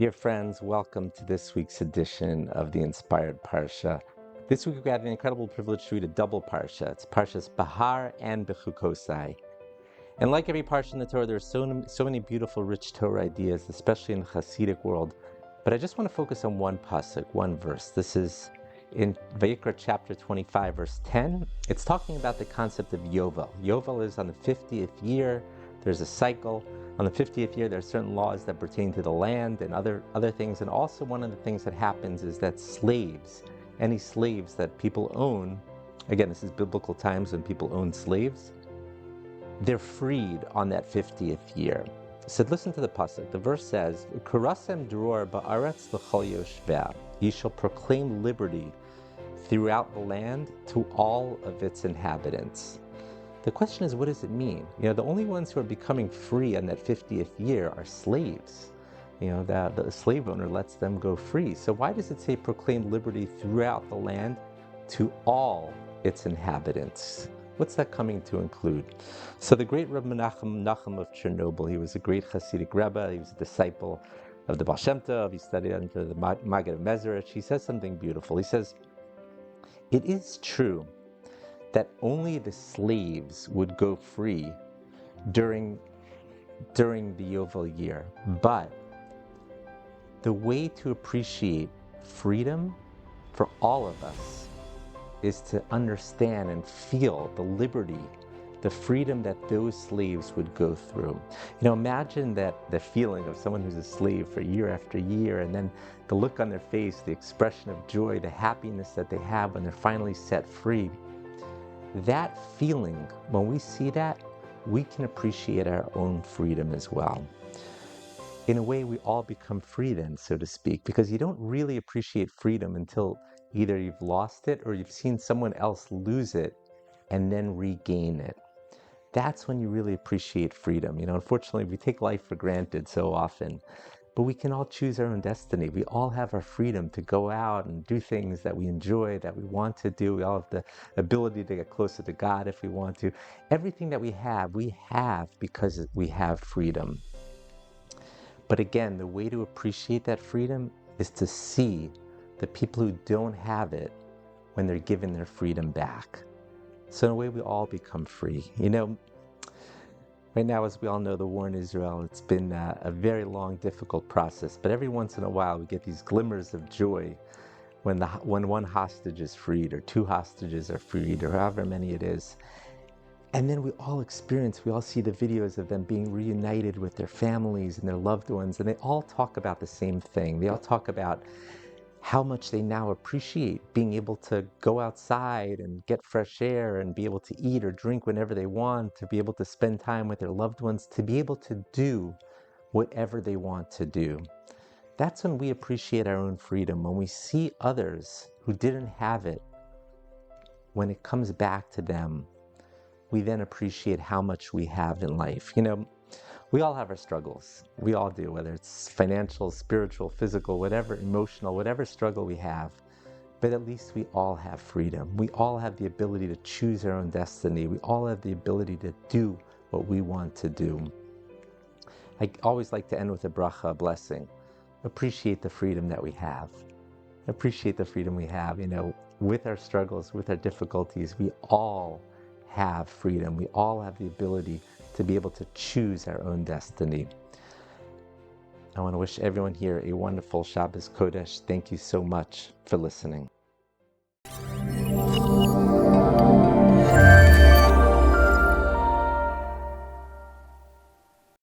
Dear friends, welcome to this week's edition of the Inspired Parsha. This week we have the incredible privilege to read a double Parsha. It's Parshas Behar and Bechukotai. And like every Parsha in the Torah, there are so many beautiful, rich Torah ideas, especially in the Hasidic world. But I just want to focus on one pasuk, one verse. This is in Vayikra chapter 25, verse 10. It's talking about the concept of Yovel. Yovel is on the 50th year. There's a cycle. On the 50th year, there are certain laws that pertain to the land and other things. And also one of the things that happens is that slaves, any slaves that people own, again, this is biblical times when people own slaves, they're freed on that 50th year. So listen to the pasuk. The verse says, "Karasem dror ba'aretz l'chol yoshveh." You shall proclaim liberty throughout the land to all of its inhabitants. The question is, what does it mean? The only ones who are becoming free on that 50th year are slaves. The slave owner lets them go free. So why does it say proclaim liberty throughout the land to all its inhabitants? What's that coming to include? So the great Rabbi Menachem of Chernobyl, he was a great Hasidic Rebbe. He was a disciple of the Baal Shem Tov. He studied under the Maggid of Mezrich. He says something beautiful. He says, it is true that only the slaves would go free during the Yovel year. But the way to appreciate freedom for all of us is to understand and feel the liberty, the freedom that those slaves would go through. Imagine that the feeling of someone who's a slave for year after year, and then the look on their face, the expression of joy, the happiness that they have when they're finally set free. That feeling, when we see that, we can appreciate our own freedom as well. In a way, we all become free then, so to speak, because you don't really appreciate freedom until either you've lost it or you've seen someone else lose it and then regain it. That's when you really appreciate freedom. Unfortunately, we take life for granted so often. But we can all choose our own destiny. We all have our freedom to go out and do things that we enjoy, that we want to do. We all have the ability to get closer to God if we want to. Everything that we have because we have freedom. But again, the way to appreciate that freedom is to see the people who don't have it when they're given their freedom back. So in a way, we all become free. Right now, as we all know, the war in Israel, it's been a very long, difficult process. But every once in a while, we get these glimmers of joy when one hostage is freed, or two hostages are freed, or however many it is. And then we all see the videos of them being reunited with their families and their loved ones, and they all talk about the same thing. They all talk about how much they now appreciate being able to go outside and get fresh air and be able to eat or drink whenever they want, to be able to spend time with their loved ones, to be able to do whatever they want to do. That's when we appreciate our own freedom, when we see others who didn't have it. When it comes back to them, we then appreciate how much we have in life. We all have our struggles. We all do, whether it's financial, spiritual, physical, whatever, emotional, whatever struggle we have. But at least we all have freedom. We all have the ability to choose our own destiny. We all have the ability to do what we want to do. I always like to end with a bracha, a blessing. Appreciate the freedom that we have. Appreciate the freedom we have. With our struggles, with our difficulties, we all have freedom. We all have the ability to be able to choose our own destiny. I want to wish everyone here a wonderful Shabbos Kodesh. Thank you so much for listening.